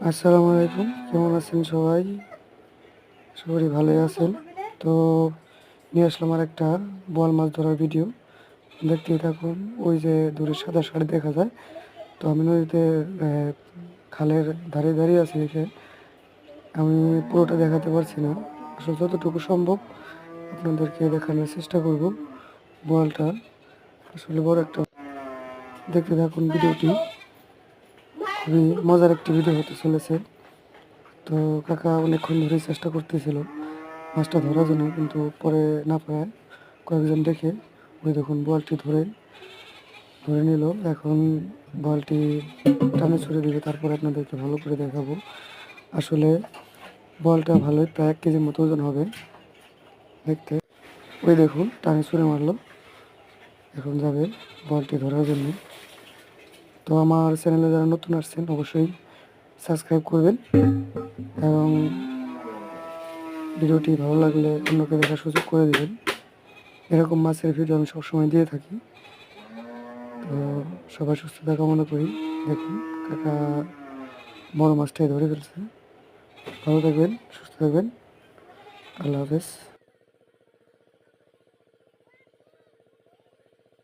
আসসালামু আলাইকুম, কেমন আছেন সবাই? সবাই ভালোই আছেন। তো নিয়ে আসলাম আর একটা বোয়াল মাছ ধরার ভিডিও। দেখতেই থাকুন। ওই যে দূরে সাদা শাড়ি দেখা যায়। তো আমি নদীতে খালের ধারে দাঁড়িয়ে আছি দেখে আমি পুরোটা দেখাতে পারছি না। আসলে যতটুকু সম্ভব আপনাদেরকে দেখানোর চেষ্টা করব। বোয়ালটা আসলে বড় একটা। দেখতে থাকুন ভিডিওটি। খুবই মজার একটি ভিডিও হতে চলেছে। তো কাকা অনেকক্ষণ ধরেই চেষ্টা করতেছিল মাছটা ধরার জন্য, কিন্তু পরে না পারায় কয়েকজন দেখে ওই দেখুন বলটি ধরে ধরে নিল। এখন বলটি টানে ছুড়ে দিবে, তারপর আপনাদেরকে ভালো করে দেখাবো। আসলে বলটা ভালোই প্রায় 1 কেজির মতো ওজন হবে দেখতে। ওই দেখুন টানে ছুড়ে মারলো। এখন যাবে বলটি ধরার জন্য। তো আমার চ্যানেলে যারা নতুন আসছেন অবশ্যই সাবস্ক্রাইব করবেন এবং ভিডিওটি ভালো লাগলে অন্যকে দেখার সুযোগ করে দেবেন। এরকম মাছের ভিডিও আমি সবসময় দিয়ে থাকি। তো সবাই সুস্থতা কামনা করি। দেখুন কাকা বড় মাছটাই ধরে ফেলছে। ভালো থাকবেন, সুস্থ থাকবেন। আল্লাহ হাফেজ।